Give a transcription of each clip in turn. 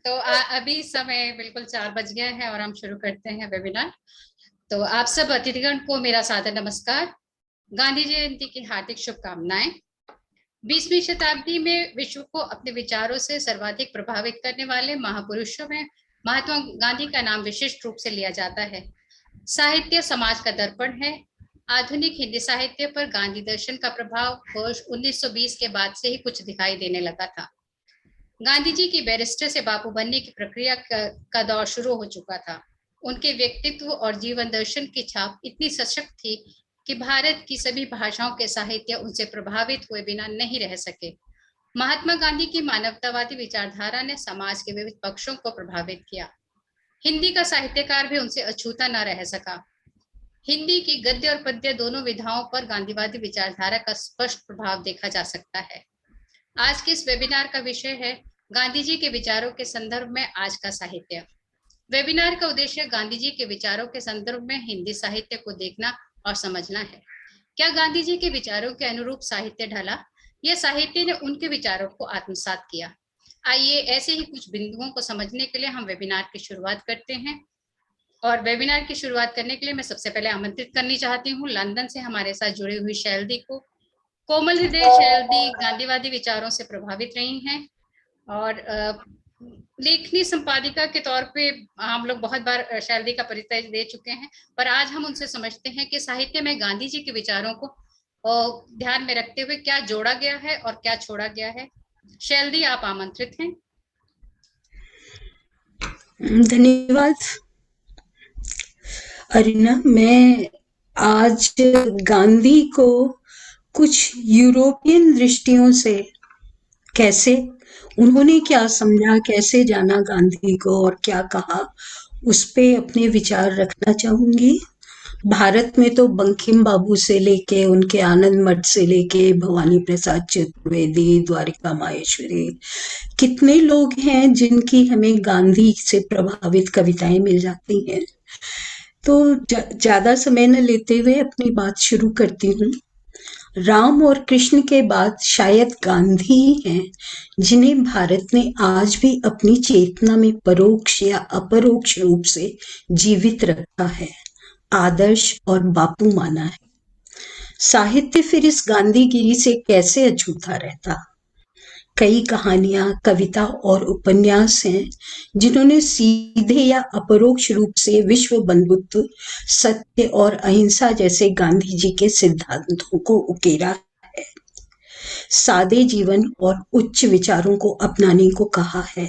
तो अभी समय बिल्कुल 4 बज गए हैं और हम शुरू करते हैं वेबिनार। तो आप सब अतिथिगण को मेरा सादर नमस्कार। गांधी जयंती की हार्दिक शुभकामनाएं। 20वीं शताब्दी में विश्व को अपने विचारों से सर्वाधिक प्रभावित करने वाले महापुरुषों में महात्मा गांधी का नाम विशिष्ट रूप से लिया जाता है। साहित्य समाज का दर्पण है। आधुनिक हिंदी साहित्य पर गांधी दर्शन का प्रभाव वर्ष 1920 के बाद से ही कुछ दिखाई देने लगा था। गांधी जी की बैरिस्टर से बापू बनने की प्रक्रिया का दौर शुरू हो चुका था। उनके व्यक्तित्व और जीवन दर्शन की छाप इतनी सशक्त थी कि भारत की सभी भाषाओं के साहित्य उनसे प्रभावित हुए बिना नहीं रह सके। महात्मा गांधी की मानवतावादी विचारधारा ने समाज के विविध पक्षों को प्रभावित किया। हिंदी का साहित्यकार भी उनसे अछूता न रह सका। हिंदी की गद्य और पद्य दोनों विधाओं पर गांधीवादी विचारधारा का स्पष्ट प्रभाव देखा जा सकता है। आज के इस वेबिनार का विषय है गांधी जी के विचारों के संदर्भ में आज का साहित्य। वेबिनार का उद्देश्य गांधी जी के विचारों के संदर्भ में हिंदी साहित्य को देखना और समझना है। क्या गांधी जी के विचारों के अनुरूप साहित्य ढला या साहित्य ने उनके विचारों को आत्मसात किया? आइए ऐसे ही कुछ बिंदुओं को समझने के लिए हम वेबिनार की शुरुआत करते हैं। और वेबिनार की शुरुआत करने के लिए मैं सबसे पहले आमंत्रित करनी चाहती हूँ लंदन से हमारे साथ जुड़ी हुई शैलदी को। कोमल हृदय शैलदी गांधीवादी विचारों से प्रभावित रही हैं और लेखनी संपादिका के तौर पे हम लोग बहुत बार शैलदी का परिचय दे चुके हैं, पर आज हम उनसे समझते हैं कि साहित्य में गांधी जी के विचारों को ध्यान में रखते हुए क्या जोड़ा गया है और क्या छोड़ा गया है। शैलदी, आप आमंत्रित हैं। धन्यवाद अरिना। मैं आज गांधी को कुछ यूरोपियन दृष्टियों से, कैसे उन्होंने क्या समझा, कैसे जाना गांधी को और क्या कहा, उस पे अपने विचार रखना चाहूंगी। भारत में तो बंकिम बाबू से लेके उनके आनंद मठ से लेके भवानी प्रसाद चतुर्वेदी, द्वारिका माहेश्वरी, कितने लोग हैं जिनकी हमें गांधी से प्रभावित कविताएं मिल जाती हैं। तो ज्यादा समय न लेते हुए अपनी बात शुरू करती हूँ। राम और कृष्ण के बाद शायद गांधी ही हैं जिन्हें भारत ने आज भी अपनी चेतना में परोक्ष या अपरोक्ष रूप से जीवित रखा है, आदर्श और बापू माना है। साहित्य फिर इस गांधीगिरी से कैसे अछूता रहता? कई कहानियां, कविता और उपन्यास हैं जिन्होंने सीधे या अपरोक्ष रूप से विश्व बंधुत्व, सत्य और अहिंसा जैसे गांधी जी के सिद्धांतों को उकेरा है, सादे जीवन और उच्च विचारों को अपनाने को कहा है।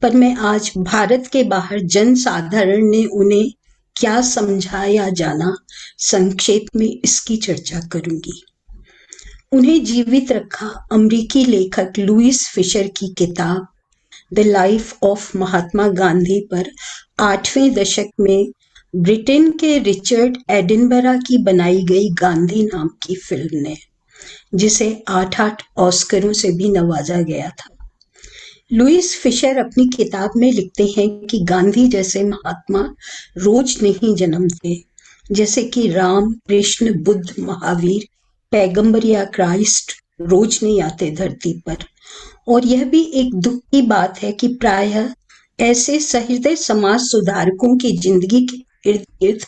पर मैं आज भारत के बाहर जन साधारण ने उन्हें क्या समझा या जाना, संक्षेप में इसकी चर्चा करूंगी। उन्हें जीवित रखा अमेरिकी लेखक लुईस फिशर की किताब the life of Mahatma Gandhi पर 8वें दशक में ब्रिटेन के रिचर्ड एडिनबरा की बनाई गई गांधी नाम की फिल्म ने, जिसे 8 ऑस्करों से भी नवाजा गया था। लुईस फिशर अपनी किताब में लिखते हैं कि गांधी जैसे महात्मा रोज नहीं जन्मते, जैसे कि राम, कृष्ण, बुद्ध, महावीर, पैगंबर या क्राइस्ट रोज नहीं आते धरती पर। और यह भी एक दुख की बात है कि प्रायः ऐसे सहृदय समाज सुधारकों की जिंदगी के इर्द गिर्द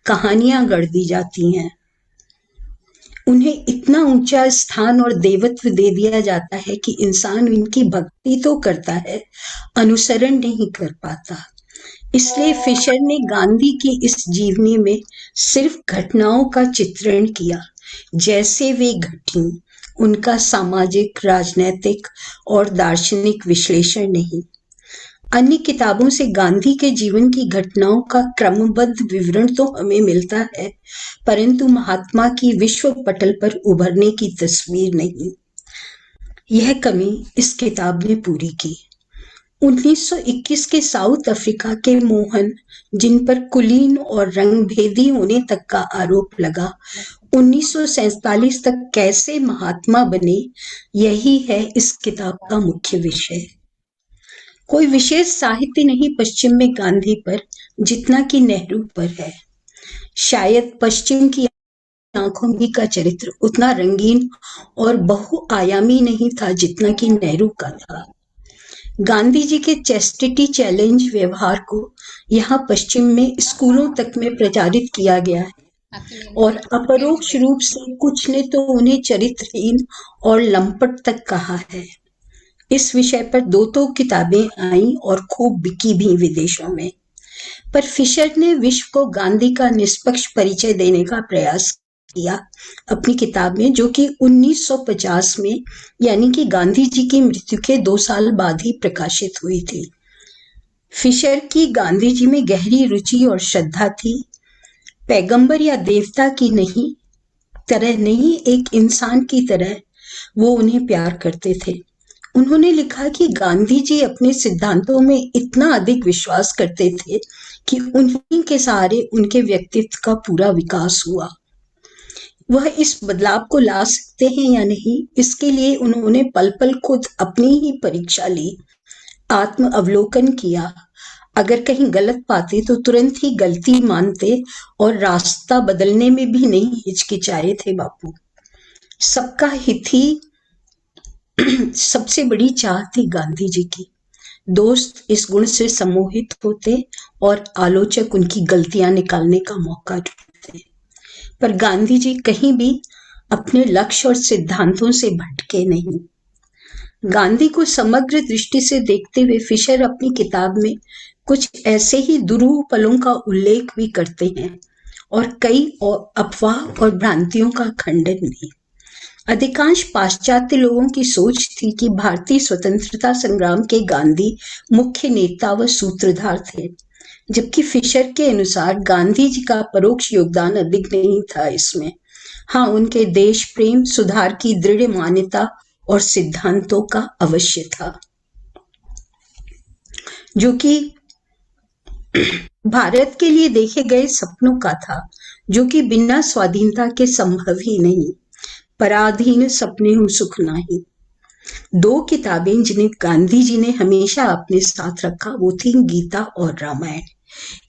कहानियां गढ़ दी जाती हैं। उन्हें इतना ऊंचा स्थान और देवत्व दे दिया जाता है कि इंसान इनकी भक्ति तो करता है, अनुसरण नहीं कर पाता। इसलिए फिशर ने गांधी की इस जीवनी में सिर्फ घटनाओं का चित्रण किया जैसे वे घटी, उनका सामाजिक, राजनैतिक और दार्शनिक विश्लेषण नहीं। अन्य किताबों से गांधी के जीवन की घटनाओं का क्रमबद्ध विवरण तो हमें मिलता है, परंतु महात्मा की विश्व पटल पर उभरने की तस्वीर नहीं। यह कमी इस किताब ने पूरी की। 1921 के साउथ अफ्रीका के मोहन, जिन पर कुलीन और रंगभेदी होने तक का आरोप लगा, 1947 तक कैसे महात्मा बने, यही है इस किताब का मुख्य विषय। कोई विशेष साहित्य नहीं पश्चिम में गांधी पर जितना कि नेहरू पर है। शायद पश्चिम की आंखों में का चरित्र उतना रंगीन और बहुआयामी नहीं था जितना कि नेहरू का था। गांधी जी के चेस्टिटी चैलेंज व्यवहार को यहाँ पश्चिम में स्कूलों तक में प्रचारित किया गया है और अपरोक्ष रूप से कुछ ने तो उन्हें चरित्रहीन और लंपट तक कहा है। इस विषय पर दो तो किताबें आईं और खूब बिकी भी विदेशों में। पर फिशर ने विश्व को गांधी का निष्पक्ष परिचय देने का प्रयास किया अपनी किताब में, जो कि 1950 में यानी कि गांधी जी की मृत्यु के 2 साल बाद ही प्रकाशित हुई थी। फिशर की गांधी जी में गहरी रुचि और श्रद्धा थी। पैगंबर या देवता की तरह नहीं, एक इंसान की तरह वो उन्हें प्यार करते थे। उन्होंने लिखा कि गांधी जी अपने सिद्धांतों में इतना अधिक विश्वास करते थे कि उन्हीं के सहारे उनके व्यक्तित्व का पूरा विकास हुआ। वह इस बदलाव को ला सकते हैं या नहीं, इसके लिए उन्होंने पल पल खुद अपनी ही परीक्षा ली, आत्म अवलोकन किया। अगर कहीं गलत पाते तो तुरंत ही गलती मानते और रास्ता बदलने में भी नहीं हिचकिचाए थे बापू। सबका हित ही सबसे बड़ी चाह थी गांधी जी की। दोस्त इस गुण से सम्मोहित होते और आलोचक उनकी गलतियां निकालने का मौका ढूंढते। पर गांधी जी कहीं भी अपने लक्ष्य और सिद्धांतों से भटके नहीं। गांधी को समग्र दृष्टि से देखते हुए फिशर अपनी किताब में कुछ ऐसे ही दुरूह पलों का उल्लेख भी करते हैं और कई अफवाह और भ्रांतियों का खंडन भी। अधिकांश पाश्चात्य लोगों की सोच थी कि भारतीय स्वतंत्रता संग्राम के गांधी मुख्य नेता व सूत्रधार थे, जबकि फिशर के अनुसार गांधी जी का परोक्ष योगदान अधिक नहीं था इसमें। हाँ, उनके देश प्रेम, सुधार की दृढ़ मान्यता और सिद्धांतों का अवश्य था, जो कि भारत के लिए देखे गए सपनों का था, जो कि बिना स्वाधीनता के संभव ही नहीं। पराधीन सपने हूं सुख नाही। 2 किताबें जिन्हें गांधी जी ने हमेशा अपने साथ रखा वो थी गीता और रामायण।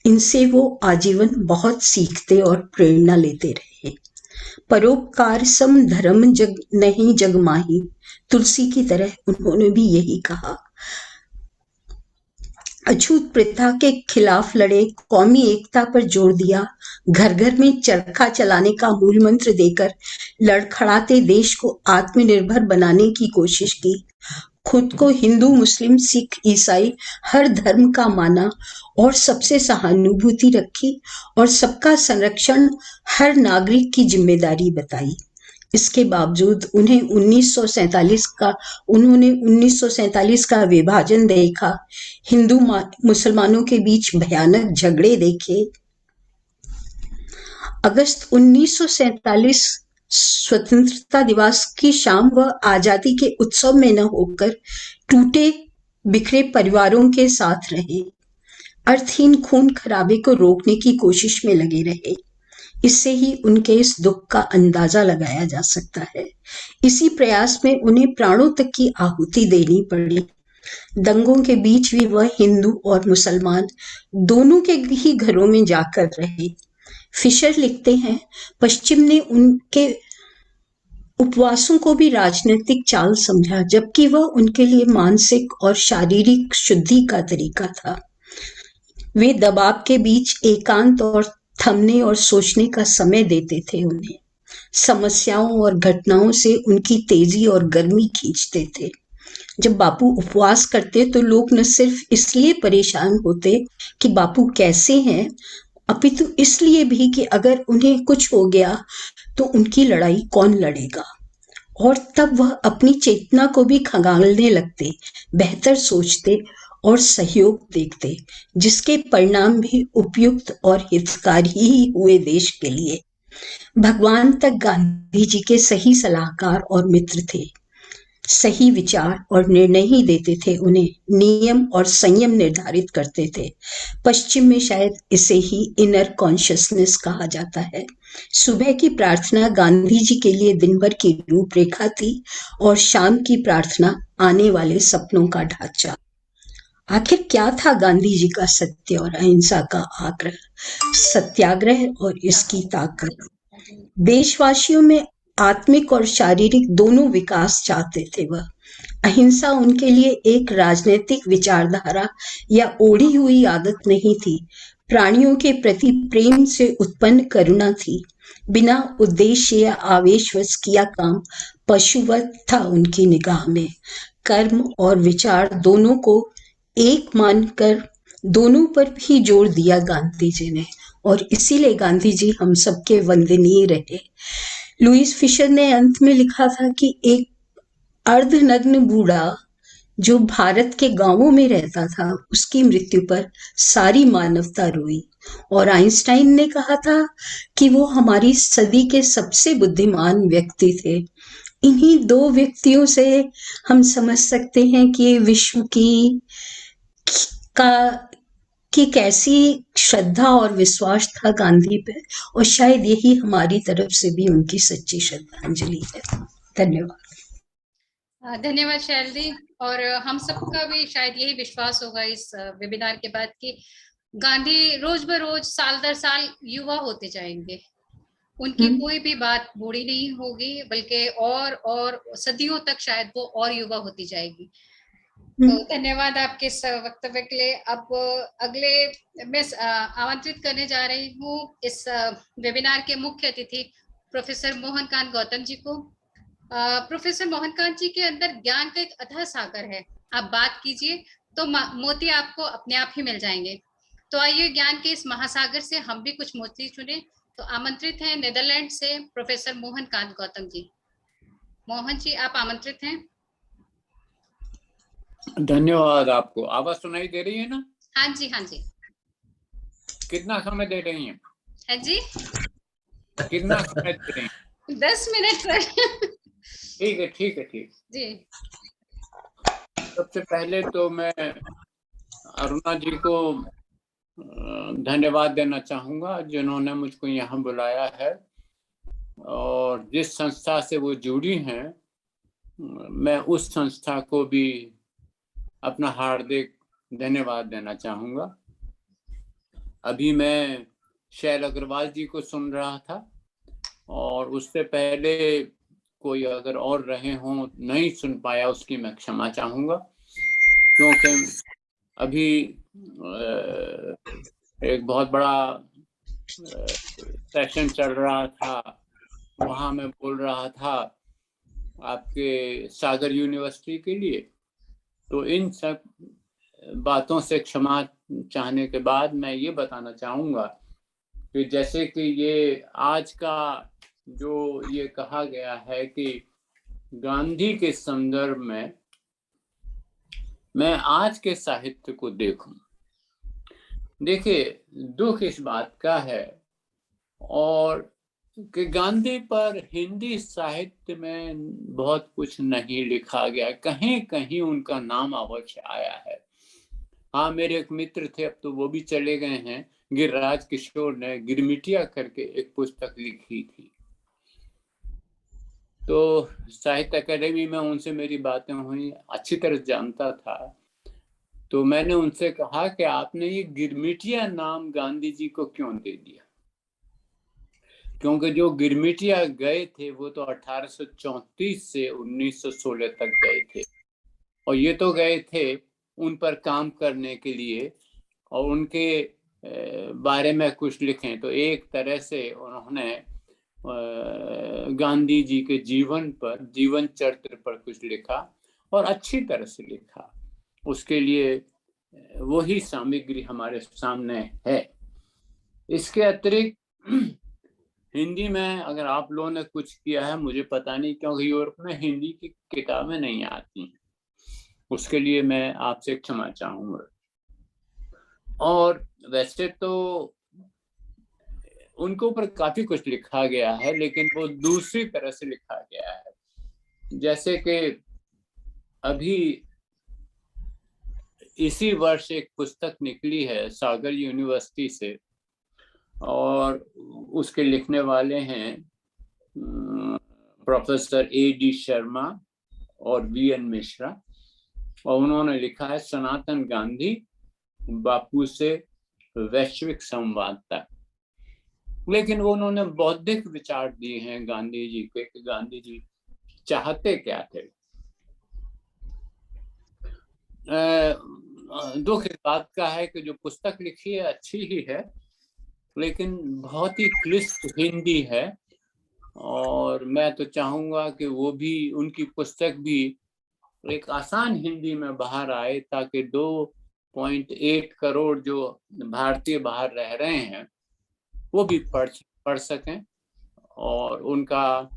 इनसे वो आजीवन बहुत सीखते और प्रेरणा लेते रहे। परोपकार सम धर्म जग नहीं जग माही, तुलसी की तरह उन्होंने भी यही कहा। अछूत प्रथा के खिलाफ लड़े, कौमी एकता पर जोर दिया, घर घर में चरखा चलाने का मूल मंत्र देकर लड़खड़ाते देश को आत्मनिर्भर बनाने की कोशिश की, खुद को हिंदू, मुस्लिम, सिख, ईसाई हर धर्म का माना और सबसे सहानुभूति रखी और सबका संरक्षण हर नागरिक की जिम्मेदारी बताई। इसके बावजूद उन्होंने 1947 का विभाजन देखा, हिंदू मुसलमानों के बीच भयानक झगड़े देखे। अगस्त 1947 स्वतंत्रता दिवस की शाम वह आजादी के उत्सव में न होकर टूटे बिखरे परिवारों के साथ रहे, अर्थहीन खून खराबे को रोकने की कोशिश में लगे रहे। इससे ही उनके इस दुख का अंदाजा लगाया जा सकता है। इसी प्रयास में उन्हें प्राणों तक की आहुति देनी पड़ी। दंगों के बीच भी वह हिंदू और मुसलमान दोनों के ही घरों में जाकर रहे। फिशर लिखते हैं, पश्चिम ने उनके उपवासों को भी राजनीतिक चाल समझा, जबकि वह उनके लिए मानसिक और शारीरिक शुद्धि का तरीका था। वे दबाव के बीच एकांत और थमने और सोचने का समय देते थे उन्हें। समस्याओं और घटनाओं से उनकी तेजी और गर्मी खींचते थे। जब बापू उपवास करते तो लोग न सिर्फ इसलिए परेशान होते कि बापू कैसे हैं, अपितु इसलिए भी कि अगर उन्हें कुछ हो गया तो उनकी लड़ाई कौन लड़ेगा। और तब वह अपनी चेतना को भी खंगालने लगते, बेहतर सोचते और सहयोग देखते, जिसके परिणाम भी उपयुक्त और हितकारी ही हुए देश के लिए। भगवान तक गांधी जी के सही सलाहकार और मित्र थे। सही विचार और निर्णय ही देते थे उन्हें, नियम और संयम निर्धारित करते थे। पश्चिम में शायद इसे ही इनर कॉन्शियसनेस कहा जाता है। सुबह की प्रार्थना गांधी जी के लिए दिन भर की रूपरेखा थी और शाम की प्रार्थना आने वाले सपनों का ढांचा। आखिर क्या था गांधी जी का सत्य और अहिंसा का आग्रह, सत्याग्रह और इसकी ताकत? देशवासियों में आत्मिक और शारीरिक दोनों विकास चाहते थे वह। अहिंसा उनके लिए एक राजनीतिक विचारधारा या ओढ़ी हुई आदत नहीं थी, प्राणियों के प्रति प्रेम से उत्पन्न करुणा थी। बिना उद्देश्य या आवेशवश किया काम पशुवत था उनकी निगाह में। कर्म और विचार दोनों को एक मानकर दोनों पर भी जोर दिया गांधी जी ने, और इसीलिए गांधी जी हम सबके वंदनीय रहे। लुईस फिशर ने अंत में लिखा था कि एक अर्धनग्न बूढ़ा जो भारत के गांवों में रहता था, उसकी मृत्यु पर सारी मानवता रोई। और आइंस्टाइन ने कहा था कि वो हमारी सदी के सबसे बुद्धिमान व्यक्ति थे। इन्हीं दो व्यक्तियों से हम समझ सकते हैं कि विश्व का कि कैसी श्रद्धा और विश्वास था गांधी पे, और शायद यही हमारी तरफ से भी उनकी सच्ची श्रद्धांजलि है। धन्यवाद। धन्यवाद शैलजी। और हम सबका भी शायद यही विश्वास होगा इस वेबिनार के बाद कि गांधी रोज बरोज साल दर साल युवा होते जाएंगे। उनकी कोई भी बात बूढ़ी नहीं होगी, बल्कि और सदियों तक शायद वो और युवा होती जाएगी। तो धन्यवाद आपके इस वक्तव्य के लिए। अब अगले मैं आमंत्रित करने जा रही हूँ इस वेबिनार के मुख्य अतिथि प्रोफेसर मोहनकांत गौतम जी को। प्रोफेसर मोहनकांत जी के अंदर ज्ञान का एक अथाह सागर है। आप बात कीजिए तो मोती आपको अपने आप ही मिल जाएंगे। तो आइए ज्ञान के इस महासागर से हम भी कुछ मोती चुने। तो आमंत्रित हैं नीदरलैंड से प्रोफेसर मोहनकांत गौतम जी। मोहन जी, आप आमंत्रित हैं। धन्यवाद आपको। आवाज सुनाई दे रही है ना? हाँ जी, हाँ जी। कितना समय दे रही हैं? है जी, कितना समय दे रही हैं? 10 मिनट सर। ठीक है, ठीक है, ठीक जी। सबसे पहले तो मैं अरुणा जी को धन्यवाद देना चाहूंगा, जिन्होंने मुझको यहाँ बुलाया है, और जिस संस्था से वो जुड़ी हैं, मैं उस संस्था को भी अपना हार्दिक धन्यवाद देना चाहूंगा। अभी मैं शैल अग्रवाल जी को सुन रहा था, और उससे पहले कोई अगर और रहे हों नहीं सुन पाया, उसकी मैं क्षमा चाहूंगा, क्योंकि अभी एक बहुत बड़ा सेशन चल रहा था, वहाँ मैं बोल रहा था आपके सागर यूनिवर्सिटी के लिए। तो इन सब बातों से क्षमा चाहने के बाद मैं ये बताना चाहूँगा कि जैसे कि ये आज का जो ये कहा गया है कि गांधी के संदर्भ में मैं आज के साहित्य को देखूं। देखिए, दुख इस बात का है और कि गांधी पर हिंदी साहित्य में बहुत कुछ नहीं लिखा गया। कहीं कहीं उनका नाम अवश्य आया है। हाँ, मेरे एक मित्र थे, अब तो वो भी चले गए हैं, गिरिराज किशोर ने गिरमिटिया करके एक पुस्तक लिखी थी। तो साहित्य अकेडमी में उनसे मेरी बातें हुई, अच्छी तरह जानता था। तो मैंने उनसे कहा कि आपने ये गिरमिटिया नाम गांधी जी को क्यों दे दिया? क्योंकि जो गिरमिटिया गए थे वो तो 1834 से 1916 तक गए थे, और ये तो गए थे उन पर काम करने के लिए और उनके बारे में कुछ लिखें। तो एक तरह से उन्होंने गांधी जी के जीवन पर, जीवन चरित्र पर कुछ लिखा, और अच्छी तरह से लिखा। उसके लिए वही सामग्री हमारे सामने है। इसके अतिरिक्त हिंदी में अगर आप लोगों ने कुछ किया है, मुझे पता नहीं, क्योंकि यूरोप में हिंदी की किताबें नहीं आती, उसके लिए मैं आपसे क्षमा चाहूंगा। और वैसे तो उनके ऊपर काफी कुछ लिखा गया है, लेकिन वो दूसरी तरह से लिखा गया है। जैसे कि अभी इसी वर्ष एक पुस्तक निकली है सागर यूनिवर्सिटी से, और उसके लिखने वाले हैं प्रोफेसर A.D. शर्मा और V.N. मिश्रा, और उन्होंने लिखा है सनातन गांधी, बापू से वैश्विक संवाद तक। लेकिन वो उन्होंने बौद्धिक विचार दिए हैं गांधी जी के, कि गांधी जी चाहते क्या थे। दुख इस बात का है कि जो पुस्तक लिखी है अच्छी ही है, लेकिन बहुत ही क्लिष्ट हिंदी है, और मैं तो चाहूंगा कि वो भी, उनकी पुस्तक भी एक आसान हिंदी में बाहर आए, ताकि 2.8 करोड़ जो भारतीय बाहर रह रहे हैं वो भी पढ़ सकें। और उनका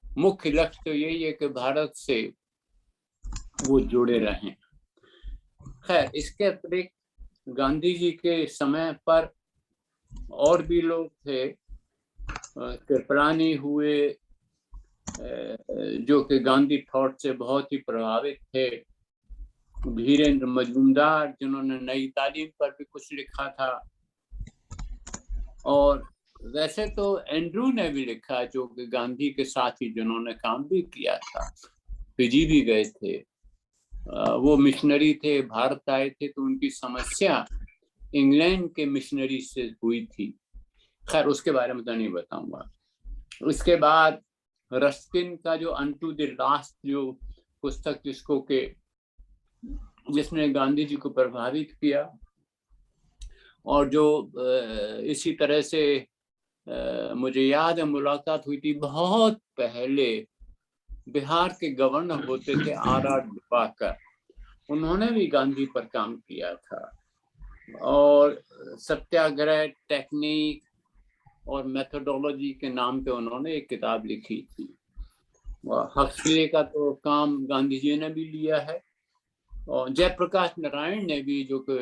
मुख्य लक्ष्य तो यही है कि भारत से वो जुड़े रहें। खैर, इसके अतिरिक्त गांधी जी के समय पर और भी लोग थे, कृपलानी हुए, जो कि गांधी थॉट से बहुत ही प्रभावित थे, धीरेन्द्र मजूमदार जिन्होंने नई तालीम पर भी कुछ लिखा था, और वैसे तो एंड्रू ने भी लिखा, जो कि गांधी के साथ ही जिन्होंने काम भी किया था, फिजी भी गए थे, वो मिशनरी थे, भारत आए थे, तो उनकी समस्या इंग्लैंड के मिशनरी से हुई थी। खैर, उसके बारे में तो नहीं बताऊंगा। उसके बाद रस्किन का जो अनटू द लास्ट जो पुस्तक जिसने गांधी जी को प्रभावित किया, और जो इसी तरह से मुझे याद है मुलाकात हुई थी बहुत पहले, बिहार के गवर्नर होते थे आर दिवाकर, उन्होंने भी गांधी पर काम किया था, और सत्याग्रह टेक्निक और मेथोडोलॉजी के नाम पे उन्होंने एक किताब लिखी थी। हक्सले का तो काम गांधी जी ने भी लिया है, और जयप्रकाश नारायण ने भी, जो कि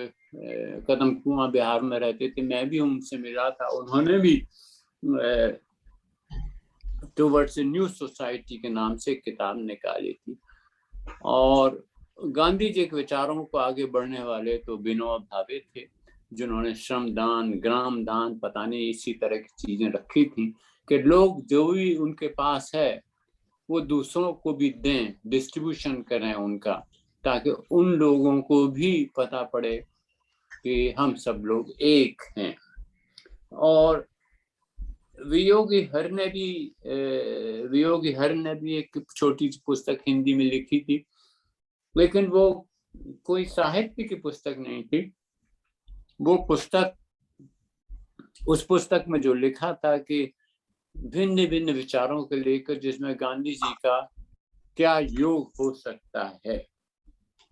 कदम कुआं बिहार में रहते थे, मैं भी उनसे मिला था, उन्होंने भी टुवर्ड्स न्यू सोसाइटी के नाम से किताब निकाली थी। और गांधी जी के विचारों को आगे बढ़ने वाले तो विनोबा भावे थे, जिन्होंने श्रमदान, ग्राम दान, पता नहीं इसी तरह की चीजें रखी थी कि लोग जो भी उनके पास है वो दूसरों को भी दें, डिस्ट्रीब्यूशन करें उनका, ताकि उन लोगों को भी पता पड़े कि हम सब लोग एक हैं। और वियोगी हर ने भी एक छोटी सी पुस्तक हिंदी में लिखी थी, लेकिन वो कोई साहित्य की पुस्तक नहीं थी। वो पुस्तक, उस पुस्तक में जो लिखा था कि भिन्न भिन्न विचारों को लेकर, जिसमें गांधी जी का क्या योग हो सकता है,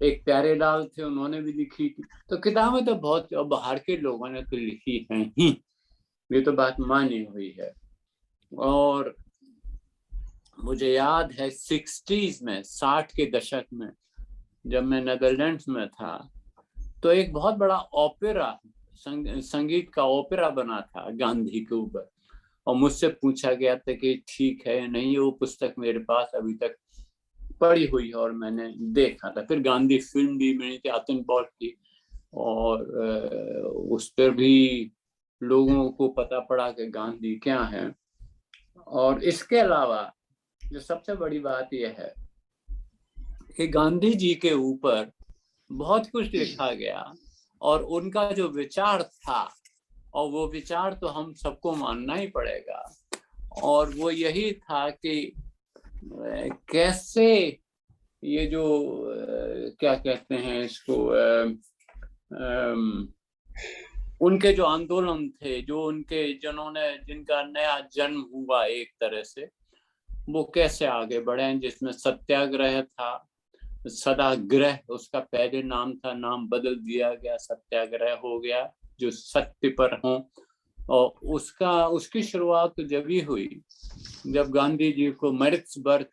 एक प्यारेलाल थे, उन्होंने भी लिखी थी। तो किताबें तो बहुत, और बाहर के लोगों ने तो लिखी हैं ही, ये तो बात मानी हुई है। और मुझे याद है 60s में, 60 के दशक में, जब मैं नेदरलैंड्स में था, तो एक बहुत बड़ा ओपेरा, संगीत का ओपेरा बना था गांधी के ऊपर, और मुझसे पूछा गया था कि ठीक है नहीं, वो पुस्तक मेरे पास अभी तक पढ़ी हुई है और मैंने देखा था। फिर गांधी फिल्म भी बनी थी आतंकवाद की, और उस पर भी लोगों को पता पड़ा कि गांधी क्या है। और इसके अलावा जो सबसे बड़ी बात यह है कि गांधी जी के ऊपर बहुत कुछ लिखा गया, और उनका जो विचार था, और वो विचार तो हम सबको मानना ही पड़ेगा, और वो यही था कि कैसे ये जो क्या कहते हैं इसको, उनके जो आंदोलन थे, जो जिनका नया जन्म हुआ एक तरह से, वो कैसे आगे बढ़े, जिसमें सत्याग्रह था, सदाग्रह उसका पहले नाम था, नाम बदल दिया गया, सत्याग्रह हो गया, जो सत्य पर हो। और उसकी शुरुआत जब ही हुई जब गांधी जी को मैरिट्सबर्ग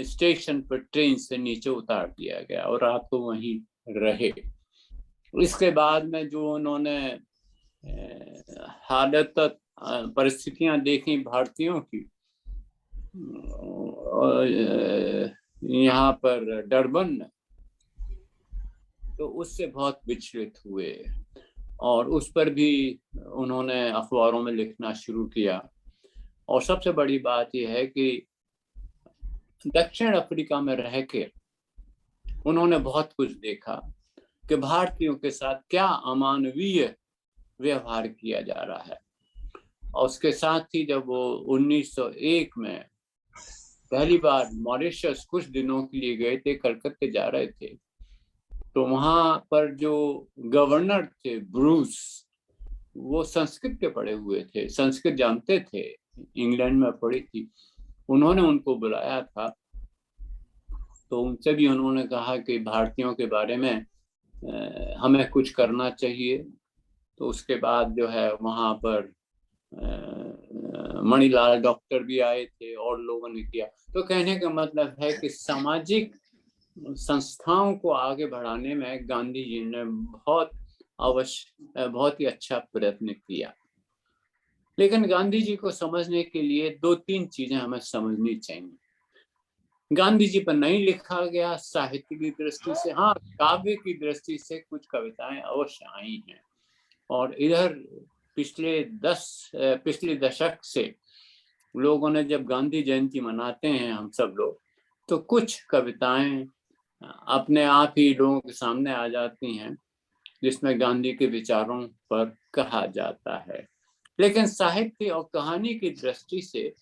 स्टेशन पर ट्रेन से नीचे उतार दिया गया और रात को वहीं रहे। इसके बाद में जो उन्होंने हालत, परिस्थितियां देखी भारतीयों की, यहाँ पर डरबन में, तो उससे बहुत विचलित हुए, और उस पर भी उन्होंने अखबारों में लिखना शुरू किया। और सबसे बड़ी बात यह है कि दक्षिण अफ्रीका में रह के उन्होंने बहुत कुछ देखा कि भारतीयों के साथ क्या अमानवीय व्यवहार किया जा रहा है। और उसके साथ ही जब वो 1901 में पहली बार मॉरिशस कुछ दिनों के लिए गए थे, कलकत्ते जा रहे थे, तो वहां पर जो गवर्नर थे ब्रूस, वो संस्कृत के पढ़े हुए थे, संस्कृत जानते थे, इंग्लैंड में पढ़ी थी। उन्होंने उनको बुलाया था, तो उनसे भी उन्होंने कहा कि भारतीयों के बारे में हमें कुछ करना चाहिए। तो उसके बाद जो है वहां पर मणिलाल डॉक्टर भी आए थे और लोगों ने किया। तो कहने का मतलब है कि सामाजिक संस्थाओं को आगे बढ़ाने में गांधी जी ने बहुत ही अच्छा प्रयत्न किया। लेकिन गांधी जी को समझने के लिए 2-3 चीजें हमें समझनी चाहिए। गांधी जी पर नहीं लिखा गया साहित्य की दृष्टि से, हाँ काव्य की दृष्टि से कुछ कविताएं अवश्य आई हैं। और इधर पिछले दशक से लोगों ने, जब गांधी जयंती मनाते हैं हम सब लोग, तो कुछ कविताएं अपने आप ही लोगों के सामने आ जाती हैं जिसमें गांधी के विचारों पर कहा जाता है। लेकिन साहित्य और कहानी की दृष्टि से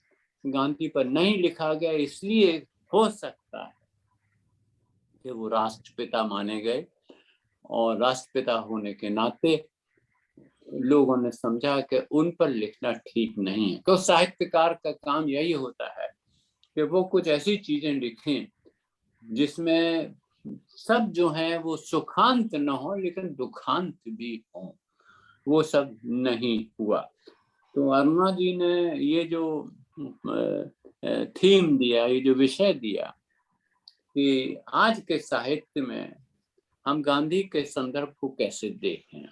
गांधी पर नहीं लिखा गया, इसलिए हो सकता है कि वो राष्ट्रपिता माने गए, और राष्ट्रपिता होने के नाते लोगों ने समझा कि उन पर लिखना ठीक नहीं है। तो साहित्यकार का काम यही होता है कि वो कुछ ऐसी चीजें लिखें जिसमें सब जो है वो सुखांत न हो लेकिन दुखांत भी हो। वो सब नहीं हुआ। तो अरुणा जी ने ये जो थीम दिया, ये जो विषय दिया कि आज के साहित्य में हम गांधी के संदर्भ को कैसे देखें,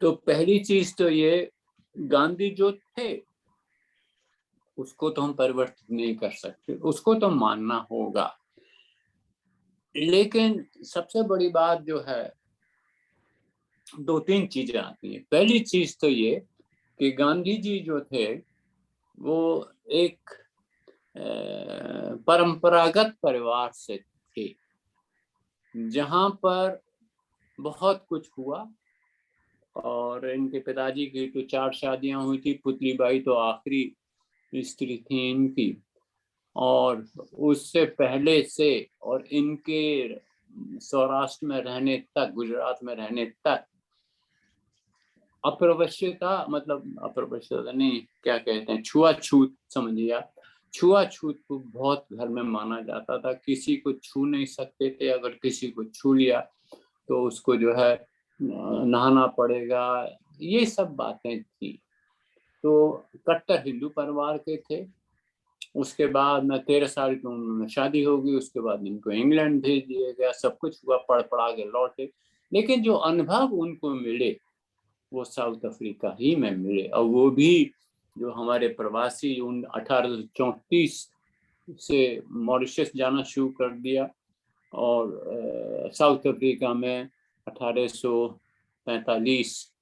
तो पहली चीज तो ये, गांधी जो थे उसको तो हम परिवर्तित नहीं कर सकते, उसको तो मानना होगा। लेकिन सबसे बड़ी बात जो है, 2-3 चीजें आती हैं। पहली चीज तो ये कि गांधी जी जो थे वो एक परंपरागत परिवार से थे, जहां पर बहुत कुछ हुआ। और इनके पिताजी की तो 4 शादियां हुई थी, पुतली बाई तो आखिरी स्त्री थी इनकी। और उससे पहले से और इनके सौराष्ट्र में रहने तक, गुजरात में रहने तक अप्रवश्यता, मतलब अप्रवश्यता नहीं, क्या कहते हैं, छुआछूत समझिए आप। छुआछूत को बहुत घर में माना जाता था, किसी को छू नहीं सकते थे। अगर किसी को छू लिया तो उसको जो है नहाना पड़ेगा, ये सब बातें थी। तो कट्टर हिंदू परिवार के थे। उसके बाद में 13 साल की उम्र में शादी हो गई, उसके बाद इनको इंग्लैंड भेज दिया गया, सब कुछ हुआ, पढ़ पढ़ा के लौटे। लेकिन जो अनुभव उनको मिले वो साउथ अफ्रीका ही में मिले, और वो भी जो हमारे प्रवासी 1834 से मॉरिशस जाना शुरू कर दिया, और साउथ अफ्रीका में 1845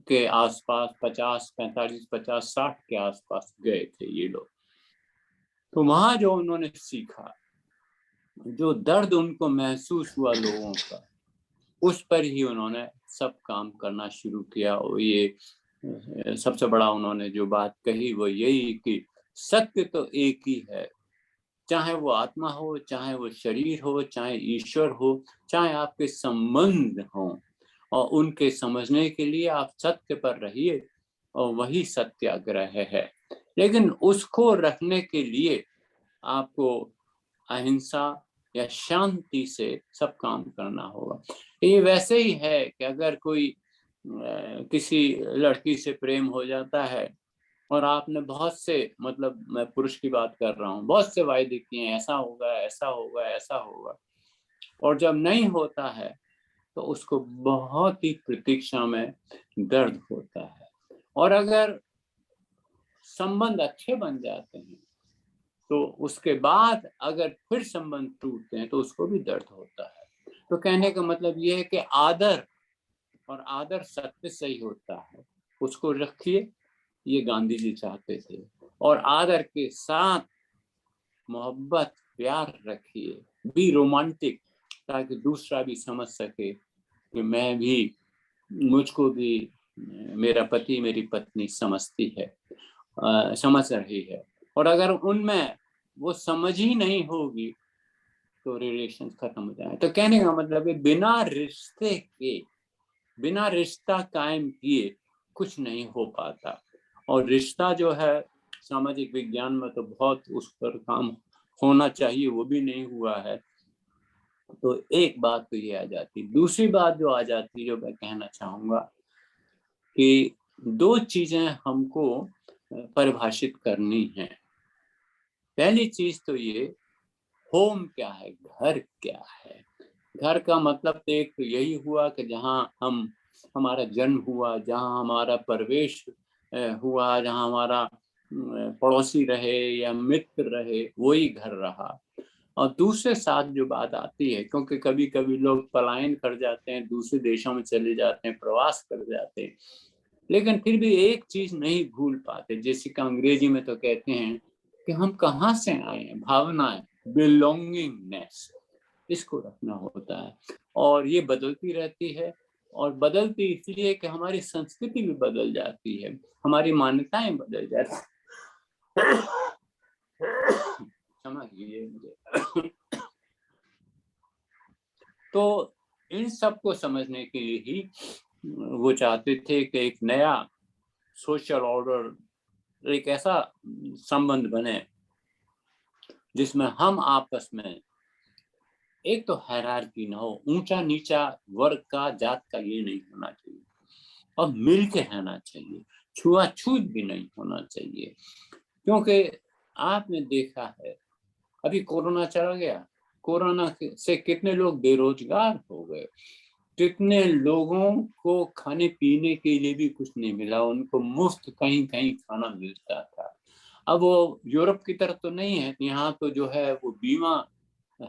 के आसपास 50-60 के आसपास गए थे ये लोग। तो वहां जो उन्होंने सीखा, जो दर्द उनको महसूस हुआ लोगों का, उस पर ही उन्होंने सब काम करना शुरू किया। और ये सबसे बड़ा उन्होंने जो बात कही वो यही कि सत्य तो एक ही है, चाहे वो आत्मा हो, चाहे वो शरीर हो, चाहे ईश्वर हो, चाहे आपके संबंध हो, और उनके समझने के लिए आप सत्य पर रहिए, और वही सत्याग्रह है। लेकिन उसको रखने के लिए आपको अहिंसा या शांति से सब काम करना होगा। ये वैसे ही है कि अगर कोई किसी लड़की से प्रेम हो जाता है, और आपने बहुत से, मतलब मैं पुरुष की बात कर रहा हूँ, बहुत से वायदे किए हैं, ऐसा होगा, ऐसा होगा, ऐसा होगा, और जब नहीं होता है तो उसको बहुत ही प्रतीक्षा में दर्द होता है। और अगर संबंध अच्छे बन जाते हैं तो उसके बाद अगर फिर संबंध टूटते हैं तो उसको भी दर्द होता है। तो कहने का मतलब ये है कि आदर, और आदर सत्य से ही होता है, उसको रखिए, ये गांधी जी चाहते थे। और आदर के साथ मोहब्बत, प्यार रखिए, भी रोमांटिक, ताकि दूसरा भी समझ सके कि मैं भी, मुझको भी मेरा पति, मेरी पत्नी समझती है, समझ रही है। और अगर उनमें वो समझ ही नहीं होगी तो रिलेशन खत्म हो जाए। तो कहने का मतलब है बिना रिश्ते के, बिना रिश्ता कायम किए कुछ नहीं हो पाता। और रिश्ता जो है सामाजिक विज्ञान में तो बहुत उस पर काम होना चाहिए, वो भी नहीं हुआ है। तो एक बात तो ये आ जाती। दूसरी बात जो आ जाती, जो मैं कहना चाहूंगा कि दो चीजें हमको परिभाषित करनी है। पहली चीज तो ये, होम क्या है, घर क्या है। घर का मतलब तो एक तो यही हुआ कि जहाँ हमारा जन्म हुआ, जहाँ हमारा प्रवेश हुआ, जहाँ हमारा पड़ोसी रहे या मित्र रहे, वही घर रहा। और दूसरे साथ जो बात आती है, क्योंकि कभी कभी लोग पलायन कर जाते हैं, दूसरे देशों में चले जाते हैं, प्रवास कर जाते हैं, लेकिन फिर भी एक चीज नहीं भूल पाते, जैसे कि अंग्रेजी में तो कहते हैं कि हम कहाँ से आए हैं। भावनाएं, बिलोंगिंगनेस, इसको रखना होता है। और ये बदलती रहती है, और बदलती इसलिए कि हमारी संस्कृति भी बदल जाती है, हमारी मान्यताएं बदल जाती है। क्षमा कीजिए मुझे। तो इन सब को समझने के लिए ही वो चाहते थे कि एक नया सोशल ऑर्डर, एक ऐसा संबंध बने जिसमें हम आपस में, एक तो हायरार्की ना हो, ऊंचा नीचा वर्ग का, जात का, ये नहीं होना चाहिए, और मिल के रहना चाहिए, छुआछूत भी नहीं होना चाहिए। क्योंकि आपने देखा है अभी कोरोना चला गया, कोरोना से कितने लोग बेरोजगार हो गए, कितने लोगों को खाने पीने के लिए भी कुछ नहीं मिला, उनको मुफ्त कहीं कहीं खाना मिलता था। अब वो यूरोप की तरफ तो नहीं है, यहाँ तो जो है वो बीमा,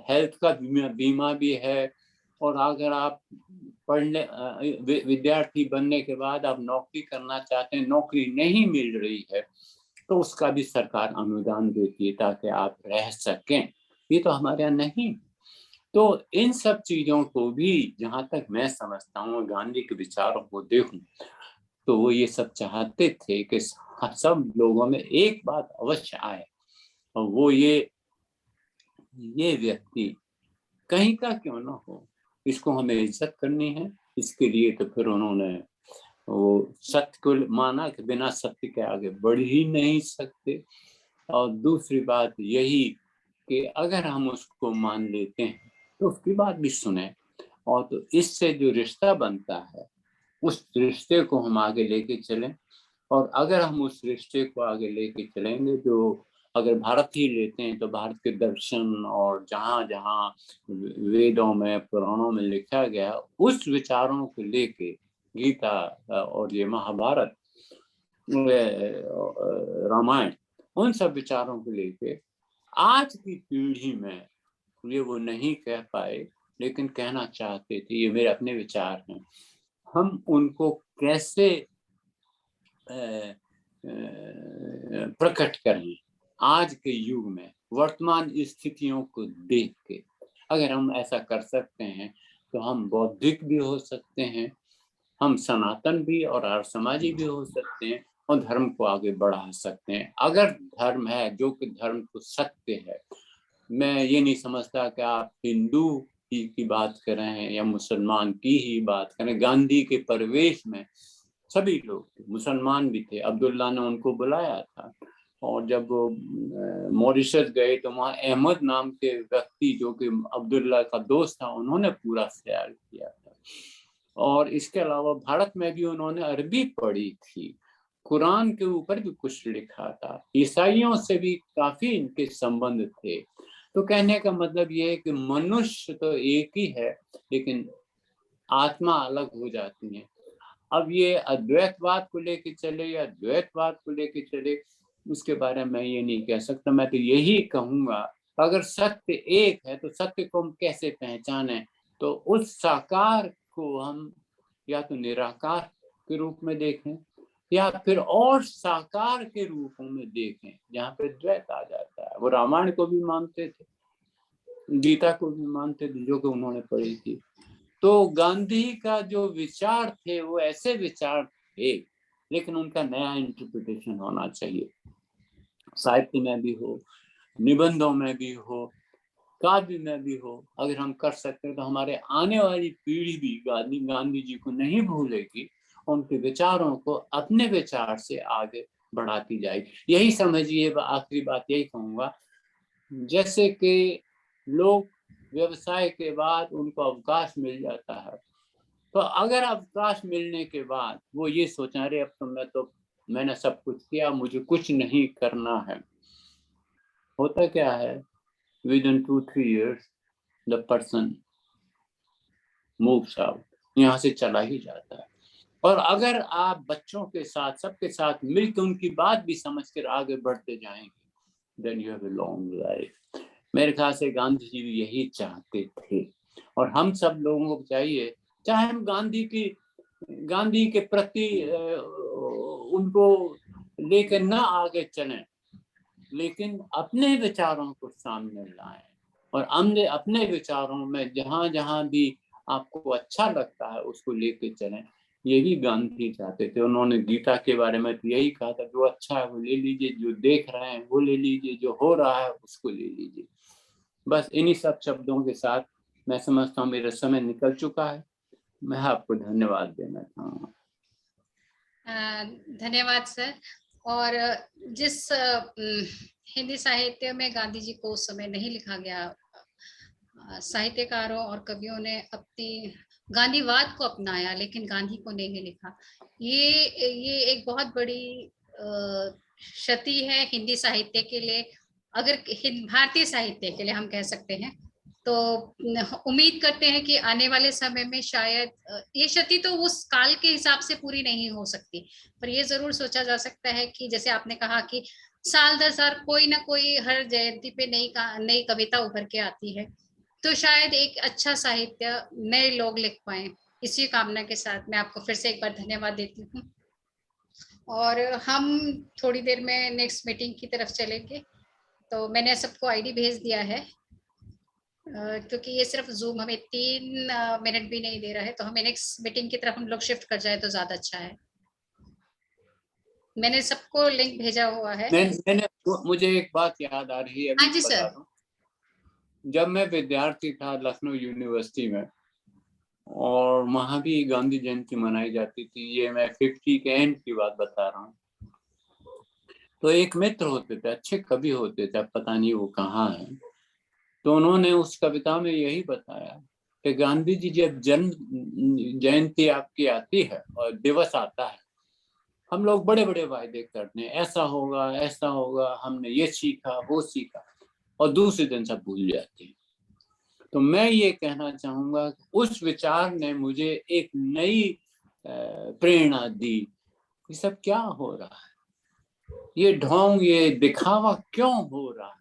हेल्थ का बीमा भी है। और अगर आप पढ़ने विद्यार्थी बनने के बाद आप नौकरी करना चाहते हैं, नौकरी नहीं मिल रही है, तो उसका भी सरकार अनुदान देती है ताकि आप रह सकें। ये तो हमारे यहाँ नहीं। तो इन सब चीजों को भी, जहां तक मैं समझता हूँ, गांधी के विचारों को देखूं, तो वो ये सब चाहते थे कि सब लोगों में एक बात अवश्य आए, और वो ये व्यक्ति कहीं का क्यों ना हो, इसको हमें इज्जत करनी है। इसके लिए तो फिर उन्होंने वो सत्य को माना कि बिना सत्य के आगे बढ़ ही नहीं सकते। और दूसरी बात यही कि अगर हम उसको मान लेते हैं तो उसकी बात भी सुने, और तो इससे जो रिश्ता बनता है उस रिश्ते को हम आगे लेके चलें। और अगर हम उस रिश्ते को आगे लेके चलेंगे, जो अगर भारत ही लेते हैं तो भारत के दर्शन और जहाँ जहाँ वेदों में, पुराणों में लिखा गया, उस विचारों को लेके गीता और ये महाभारत, रामायण, उन सब विचारों को लेके आज की पीढ़ी में ये वो नहीं कह पाए, लेकिन कहना चाहते थे, ये मेरे अपने विचार हैं, हम उनको कैसे प्रकट करें आज के युग में, वर्तमान स्थितियों को देख के। अगर हम ऐसा कर सकते हैं तो हम बौद्धिक भी हो सकते हैं, हम सनातन भी और आर्य समाजी भी हो सकते हैं, और धर्म को आगे बढ़ा सकते हैं। अगर धर्म है जो कि धर्म तो सत्य है, मैं ये नहीं समझता कि आप हिंदू की बात कर रहे हैं या मुसलमान की ही बात करें। गांधी के परिवेश में सभी लोग थे, मुसलमान भी थे। अब्दुल्ला ने उनको बुलाया था, और जब वो मॉरिशस गए तो वहाँ अहमद नाम के व्यक्ति, जो कि अब्दुल्ला का दोस्त था, उन्होंने पूरा ख्याल किया था। और इसके अलावा भारत में भी उन्होंने अरबी पढ़ी थी, कुरान के ऊपर भी कुछ लिखा था, ईसाइयों से भी काफी इनके संबंध थे। तो कहने का मतलब ये है कि मनुष्य तो एक ही है, लेकिन आत्मा अलग हो जाती है। अब ये अद्वैतवाद को लेके चले या द्वैतवाद को लेके चले, उसके बारे में मैं ये नहीं कह सकता। मैं तो यही कहूंगा, अगर सत्य एक है तो सत्य को हम कैसे पहचाने, तो उस साकार को हम या तो निराकार के रूप में देखें या फिर और साकार के रूपों में देखें, जहाँ पे द्वैत आ जाता है। वो रामायण को भी मानते थे, गीता को भी मानते थे जो कि उन्होंने पढ़ी थी। तो गांधी का जो विचार थे वो ऐसे विचार थे, लेकिन उनका नया इंटरप्रिटेशन होना चाहिए, साहित्य में भी हो, निबंधों में भी हो, काव्य में भी हो, अगर हम कर सकते हैं तो हमारे आने वाली पीढ़ी भी गांधी जी को नहीं भूलेगी, उनके विचारों को अपने विचार से आगे बढ़ाती जाएगी। यही समझिए, आखिरी बात यही कहूंगा, जैसे कि लोग व्यवसाय के बाद उनको अवकाश मिल जाता है, तो अगर अवकाश मिलने के बाद वो ये सोचा, अरे अब तो मैंने सब कुछ किया, मुझे कुछ नहीं करना है, होता क्या है, within 2-3 years the person moves out, यहाँ से चला ही जाता है। और अगर आप बच्चों के साथ, सबके साथ मिलकर उनकी बात भी समझ कर आगे बढ़ते जाएंगे, then you have a long life। मेरे ख्याल से गांधी जी भी यही चाहते थे, और हम सब लोगों को चाहिए, चाहे हम गांधी के प्रति उनको लेकर ना आगे चलें, लेकिन अपने विचारों को सामने लाएं, और हमने अपने विचारों में जहां जहां भी आपको अच्छा लगता है उसको लेके चलें। यही गांधी चाहते थे। उन्होंने गीता के बारे में तो यही कहा था, जो अच्छा है वो ले लीजिए, जो देख रहे हैं वो ले लीजिए, जो हो रहा है उसको ले लीजिए। बस इन्हीं सब शब्दों के साथ मैं समझता हूँ मेरा समय निकल चुका है। मैं आपको धन्यवाद देना चाहूँगा। धन्यवाद सर। और जिस हिंदी साहित्य में गांधी जी को उस समय नहीं लिखा गया, साहित्यकारों और कवियों ने अपनी गांधीवाद को अपनाया लेकिन गांधी को नहीं लिखा, ये एक बहुत बड़ी क्षति है हिंदी साहित्य के लिए, अगर भारतीय साहित्य के लिए हम कह सकते हैं। तो उम्मीद करते हैं कि आने वाले समय में शायद ये क्षति तो उस काल के हिसाब से पूरी नहीं हो सकती, पर ये जरूर सोचा जा सकता है कि जैसे आपने कहा कि साल दर साल कोई ना कोई हर जयंती पे नई कविता उभर के आती है, तो शायद एक अच्छा साहित्य नए लोग लिख पाए। इसी कामना के साथ मैं आपको फिर से एक बार धन्यवाद देती हूँ, और हम थोड़ी देर में नेक्स्ट मीटिंग की तरफ चलेंगे। तो मैंने सबको आईडी भेज दिया है, क्योंकि ये सिर्फ जूम हमें 3 मिनट भी नहीं दे रहा है, तो हमें नेक्स्ट मीटिंग की तरफ हम लोग शिफ्ट कर जाए तो ज्यादा अच्छा है। मैंने सबको लिंक भेजा हुआ है। मुझे एक बात याद आ रही है, हाँ जी सर। जब मैं विद्यार्थी था लखनऊ यूनिवर्सिटी में, और वहां भी गांधी जयंती मनाई जाती थी, ये मैं 50 के एंड की बात बता रहा हूँ। तो एक मित्र होते थे, अच्छे कवि होते थे, अब पता नहीं वो कहाँ है, तो उन्होंने उस कविता में यही बताया कि गांधी जी जब जन्म जयंती आपकी आती है और दिवस आता है, हम लोग बड़े बड़े वायदे करते हैं, ऐसा होगा, हमने ये सीखा वो सीखा, और दूसरे दिन सब भूल जाते हैं। तो मैं ये कहना चाहूंगा कि उस विचार ने मुझे एक नई प्रेरणा दी। ये सब क्या हो रहा है, ये ढोंग, ये दिखावा क्यों हो रहा है?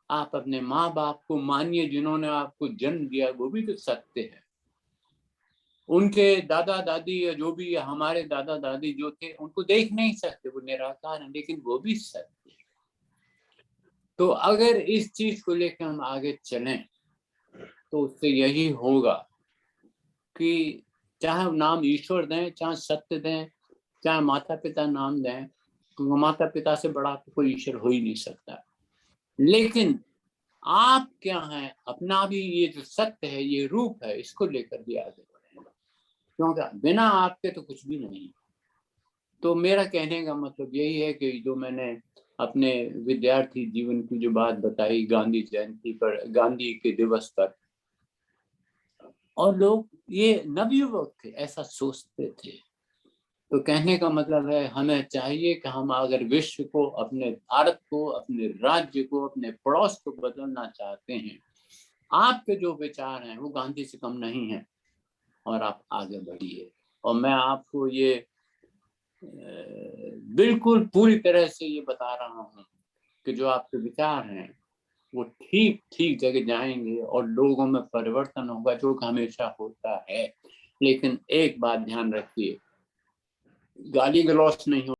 आप अपने माँ बाप को मानिए जिन्होंने आपको जन्म दिया, वो भी तो सत्य है। उनके दादा दादी या जो भी हमारे दादा दादी जो थे, उनको देख नहीं सकते, वो निराकार है, लेकिन वो भी सत्य है। तो अगर इस चीज को लेकर हम आगे चलें तो उससे यही होगा कि चाहे नाम ईश्वर दें, चाहे सत्य दें, चाहे माता पिता नाम दें, तो माता पिता से बड़ा तो कोई ईश्वर हो ही नहीं सकता। लेकिन आप क्या हैं, अपना भी ये जो सत्य है, ये रूप है, इसको लेकर भी आगे बढ़ेंगे, क्योंकि बिना आपके तो कुछ भी नहीं। तो मेरा कहने का मतलब यही है कि जो मैंने अपने विद्यार्थी जीवन की जो बात बताई गांधी जयंती पर, गांधी के दिवस पर, और लोग ये नवयुवक थे ऐसा सोचते थे, तो कहने का मतलब है हमें चाहिए कि हम अगर विश्व को, अपने भारत को, अपने राज्य को, अपने पड़ोस को बदलना चाहते हैं, आपके जो विचार हैं वो गांधी से कम नहीं है, और आप आगे बढ़िए। और मैं आपको ये बिल्कुल पूरी तरह से ये बता रहा हूँ कि जो आपके विचार हैं वो ठीक ठीक जगह जाएंगे और लोगों में परिवर्तन होगा, जो हमेशा होता है। लेकिन एक बात ध्यान रखिए, गाली गलौज नहीं हो